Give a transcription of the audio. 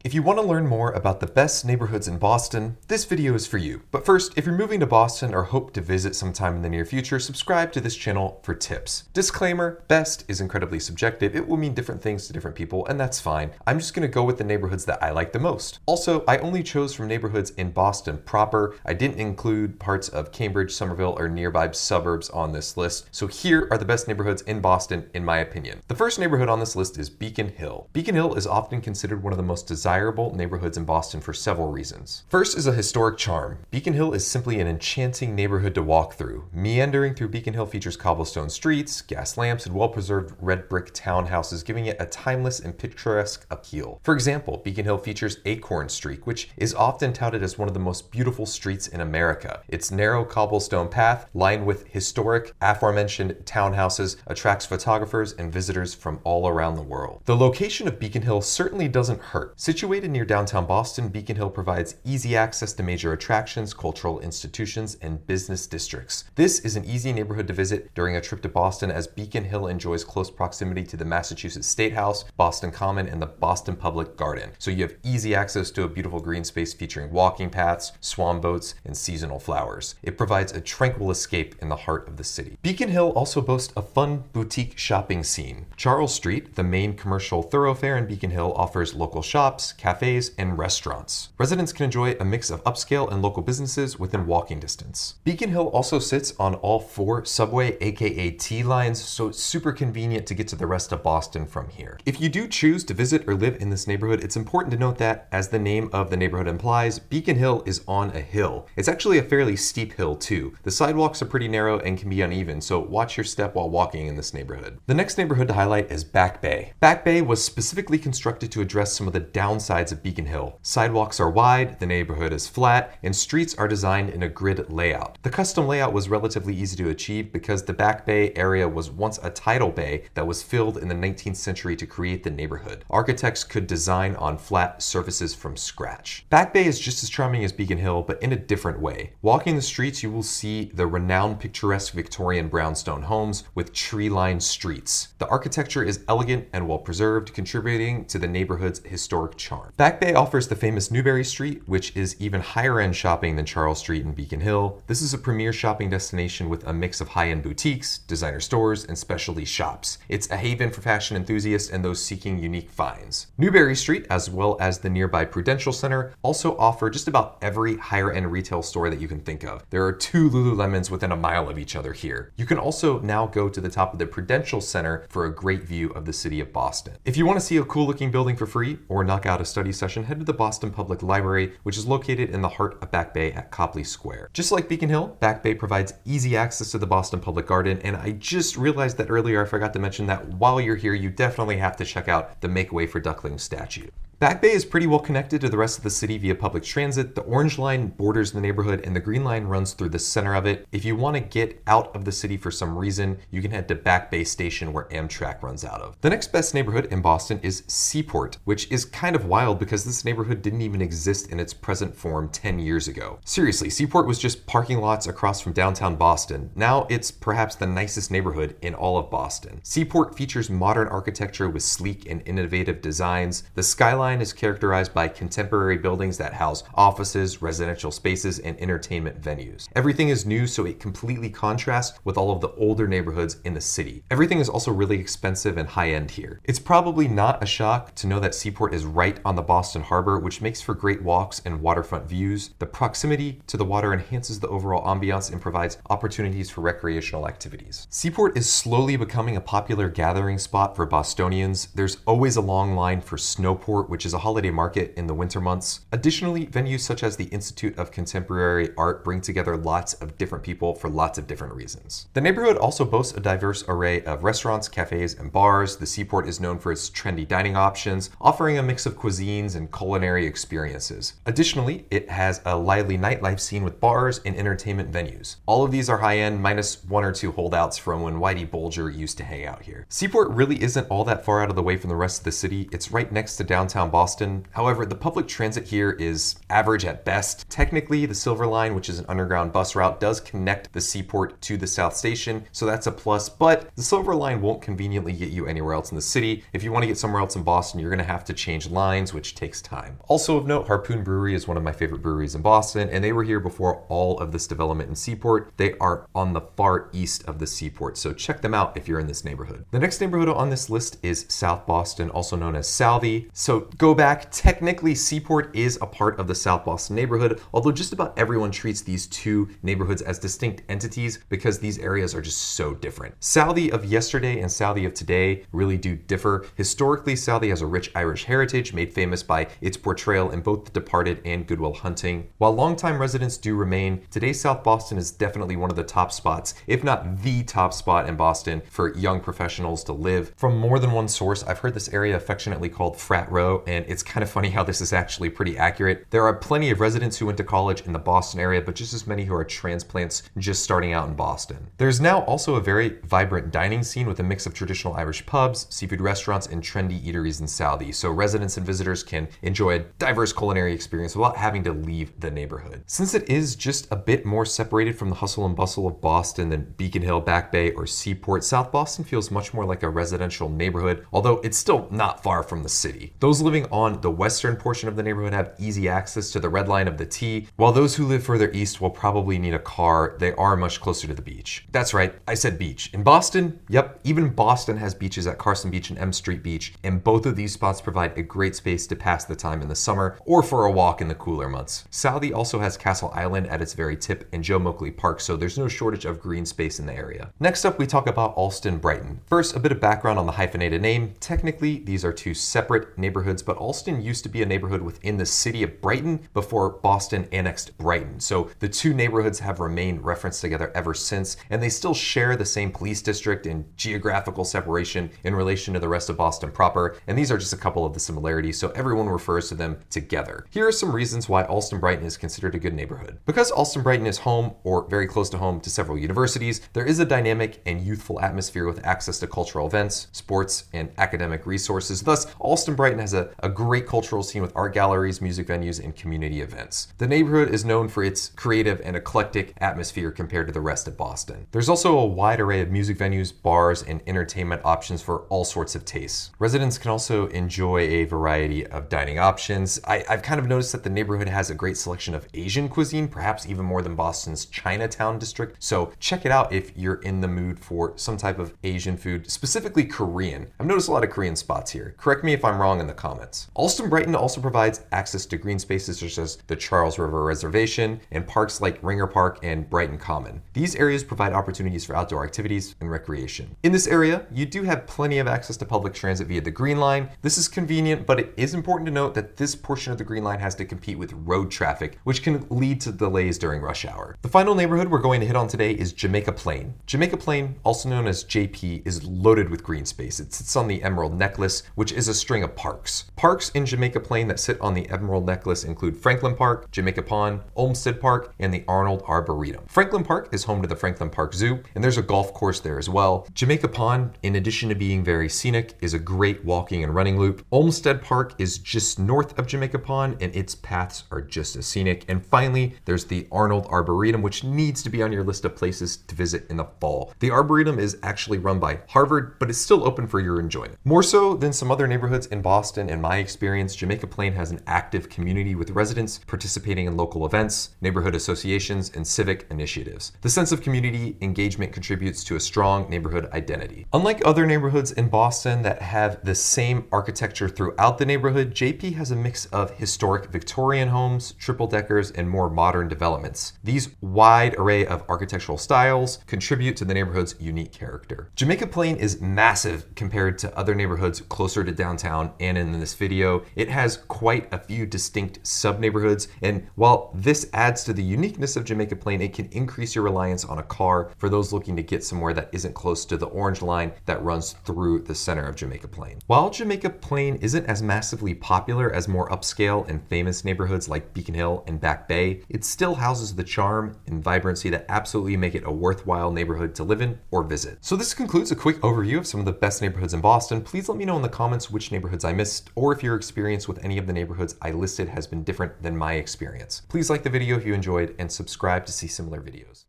If you want to learn more about the best neighborhoods in Boston, this video is for you. But first, if you're moving to Boston or hope to visit sometime in the near future, subscribe to this channel for tips. Disclaimer, best is incredibly subjective. It will mean different things to different people, and that's fine. I'm just going to go with the neighborhoods that I like the most. Also, I only chose from neighborhoods in Boston proper. I didn't include parts of Cambridge, Somerville, or nearby suburbs on this list. So here are the best neighborhoods in Boston, in my opinion. The first neighborhood on this list is Beacon Hill. Beacon Hill is often considered one of the most desirable neighborhoods in Boston for several reasons. First is a historic charm. Beacon Hill is simply an enchanting neighborhood to walk through. Meandering through Beacon Hill features cobblestone streets, gas lamps, and well-preserved red brick townhouses, giving it a timeless and picturesque appeal. For example, Beacon Hill features Acorn Street, which is often touted as one of the most beautiful streets in America. Its narrow cobblestone path, lined with historic, aforementioned townhouses, attracts photographers and visitors from all around the world. The location of Beacon Hill certainly doesn't hurt. Situated near downtown Boston, Beacon Hill provides easy access to major attractions, cultural institutions, and business districts. This is an easy neighborhood to visit during a trip to Boston, as Beacon Hill enjoys close proximity to the Massachusetts State House, Boston Common, and the Boston Public Garden. So you have easy access to a beautiful green space featuring walking paths, swan boats, and seasonal flowers. It provides a tranquil escape in the heart of the city. Beacon Hill also boasts a fun boutique shopping scene. Charles Street, the main commercial thoroughfare in Beacon Hill, offers local shops, cafes, and restaurants. Residents can enjoy a mix of upscale and local businesses within walking distance. Beacon Hill also sits on all 4 subway, aka T lines, so it's super convenient to get to the rest of Boston from here. If you do choose to visit or live in this neighborhood, it's important to note that, as the name of the neighborhood implies, Beacon Hill is on a hill. It's actually a fairly steep hill too. The sidewalks are pretty narrow and can be uneven, so watch your step while walking in this neighborhood. The next neighborhood to highlight is Back Bay. Back Bay was specifically constructed to address some of the downsides of Beacon Hill. Sidewalks are wide, the neighborhood is flat, and streets are designed in a grid layout. The custom layout was relatively easy to achieve because the Back Bay area was once a tidal bay that was filled in the 19th century to create the neighborhood. Architects could design on flat surfaces from scratch. Back Bay is just as charming as Beacon Hill, but in a different way. Walking the streets, you will see the renowned picturesque Victorian brownstone homes with tree-lined streets. The architecture is elegant and well-preserved, contributing to the neighborhood's historic charm. Back Bay offers the famous Newbury Street, which is even higher-end shopping than Charles Street and Beacon Hill. This is a premier shopping destination with a mix of high-end boutiques, designer stores, and specialty shops. It's a haven for fashion enthusiasts and those seeking unique finds. Newbury Street, as well as the nearby Prudential Center, also offer just about every higher-end retail store that you can think of. There are 2 Lululemons within a mile of each other here. You can also now go to the top of the Prudential Center for a great view of the city of Boston. If you want to see a cool-looking building for free or knock out a study session, head to the Boston Public Library, which is located in the heart of Back Bay at Copley Square. Just like Beacon Hill, Back Bay provides easy access to the Boston Public Garden, and I just realized that earlier I forgot to mention that while you're here, you definitely have to check out the Make Way for Ducklings statue. Back Bay is pretty well connected to the rest of the city via public transit. The orange line borders the neighborhood and the green line runs through the center of it. If you want to get out of the city for some reason, you can head to Back Bay Station, where Amtrak runs out of. The next best neighborhood in Boston is Seaport, which is kind of wild because this neighborhood didn't even exist in its present form 10 years ago. Seriously, Seaport was just parking lots across from downtown Boston. Now it's perhaps the nicest neighborhood in all of Boston. Seaport features modern architecture with sleek and innovative designs. The skyline is characterized by contemporary buildings that house offices, residential spaces, and entertainment venues. Everything is new, so it completely contrasts with all of the older neighborhoods in the city. Everything is also really expensive and high-end here. It's probably not a shock to know that Seaport is right on the Boston Harbor, which makes for great walks and waterfront views. The proximity to the water enhances the overall ambiance and provides opportunities for recreational activities. Seaport is slowly becoming a popular gathering spot for Bostonians. There's always a long line for Snowport, which is a holiday market in the winter months. Additionally, venues such as the Institute of Contemporary Art bring together lots of different people for lots of different reasons. The neighborhood also boasts a diverse array of restaurants, cafes, and bars. The Seaport is known for its trendy dining options, offering a mix of cuisines and culinary experiences. Additionally, it has a lively nightlife scene with bars and entertainment venues. All of these are high-end, minus 1 or 2 holdouts from when Whitey Bulger used to hang out here. Seaport really isn't all that far out of the way from the rest of the city. It's right next to downtown downtown Boston. However, the public transit here is average at best. Technically, the Silver Line, which is an underground bus route, does connect the Seaport to the South Station, so that's a plus, but the Silver Line won't conveniently get you anywhere else in the city. If you want to get somewhere else in Boston, you're going to have to change lines, which takes time. Also of note, Harpoon Brewery is one of my favorite breweries in Boston, and they were here before all of this development in Seaport. They are on the far east of the Seaport, so check them out if you're in this neighborhood. The next neighborhood on this list is South Boston, also known as Southie. So go back, technically Seaport is a part of the South Boston neighborhood, although just about everyone treats these two neighborhoods as distinct entities because these areas are just so different. Southie of yesterday and Southie of today really do differ. Historically, Southie has a rich Irish heritage made famous by its portrayal in both The Departed and Good Will Hunting. While longtime residents do remain, today's South Boston is definitely one of the top spots, if not the top spot in Boston for young professionals to live. From more than one source, I've heard this area affectionately called Frat Row, and it's kind of funny how this is actually pretty accurate. There are plenty of residents who went to college in the Boston area, but just as many who are transplants just starting out in Boston. There's now also a very vibrant dining scene with a mix of traditional Irish pubs, seafood restaurants, and trendy eateries in Southie, so residents and visitors can enjoy a diverse culinary experience without having to leave the neighborhood. Since it is just a bit more separated from the hustle and bustle of Boston than Beacon Hill, Back Bay, or Seaport, South Boston feels much more like a residential neighborhood, although it's still not far from the city. Those living on the western portion of the neighborhood have easy access to the red line of the T, while those who live further east will probably need a car. They are much closer to the beach. That's right, I said beach. In Boston, yep, even Boston has beaches at Carson Beach and M Street Beach, and both of these spots provide a great space to pass the time in the summer or for a walk in the cooler months. Southie also has Castle Island at its very tip and Joe Moakley Park, so there's no shortage of green space in the area. Next up, we talk about Allston-Brighton. First, a bit of background on the hyphenated name. Technically, these are two separate neighborhoods, but Allston used to be a neighborhood within the city of Brighton before Boston annexed Brighton. So the two neighborhoods have remained referenced together ever since, and they still share the same police district and geographical separation in relation to the rest of Boston proper, and these are just a couple of the similarities, so everyone refers to them together. Here are some reasons why Allston-Brighton is considered a good neighborhood. Because Allston-Brighton is home, or very close to home, to several universities, there is a dynamic and youthful atmosphere with access to cultural events, sports, and academic resources. Thus, Allston-Brighton has a great cultural scene with art galleries, music venues, and community events. The neighborhood is known for its creative and eclectic atmosphere compared to the rest of Boston. There's also a wide array of music venues, bars, and entertainment options for all sorts of tastes. Residents can also enjoy a variety of dining options. I've kind of noticed that the neighborhood has a great selection of Asian cuisine, perhaps even more than Boston's Chinatown district, so check it out if you're in the mood for some type of Asian food, specifically Korean. I've noticed a lot of Korean spots here. Correct me if I'm wrong in the comments. Allston-Brighton also provides access to green spaces such as the Charles River Reservation and parks like Ringer Park and Brighton Common. These areas provide opportunities for outdoor activities and recreation. In this area, you do have plenty of access to public transit via the Green Line. This is convenient, but it is important to note that this portion of the Green Line has to compete with road traffic, which can lead to delays during rush hour. The final neighborhood we're going to hit on today is Jamaica Plain. Jamaica Plain, also known as JP, is loaded with green space. It sits on the Emerald Necklace, which is a string of parks. Parks in Jamaica Plain that sit on the Emerald Necklace include Franklin Park, Jamaica Pond, Olmsted Park, and the Arnold Arboretum. Franklin Park is home to the Franklin Park Zoo, and there's a golf course there as well. Jamaica Pond, in addition to being very scenic, is a great walking and running loop. Olmsted Park is just north of Jamaica Pond, and its paths are just as scenic. And finally, there's the Arnold Arboretum, which needs to be on your list of places to visit in the fall. The Arboretum is actually run by Harvard, but it's still open for your enjoyment. More so than some other neighborhoods in Boston, in my experience, Jamaica Plain has an active community with residents participating in local events, neighborhood associations, and civic initiatives. The sense of community engagement contributes to a strong neighborhood identity. Unlike other neighborhoods in Boston that have the same architecture throughout the neighborhood, JP has a mix of historic Victorian homes, triple-deckers, and more modern developments. These wide array of architectural styles contribute to the neighborhood's unique character. Jamaica Plain is massive compared to other neighborhoods closer to downtown, and in this video, it has quite a few distinct sub-neighborhoods, and while this adds to the uniqueness of Jamaica Plain, it can increase your reliance on a car for those looking to get somewhere that isn't close to the orange line that runs through the center of Jamaica Plain. While Jamaica Plain isn't as massively popular as more upscale and famous neighborhoods like Beacon Hill and Back Bay, it still houses the charm and vibrancy that absolutely make it a worthwhile neighborhood to live in or visit. So this concludes a quick overview of some of the best neighborhoods in Boston. Please let me know in the comments which neighborhoods I missed or if your experience with any of the neighborhoods I listed has been different than my experience. Please like the video if you enjoyed and subscribe to see similar videos.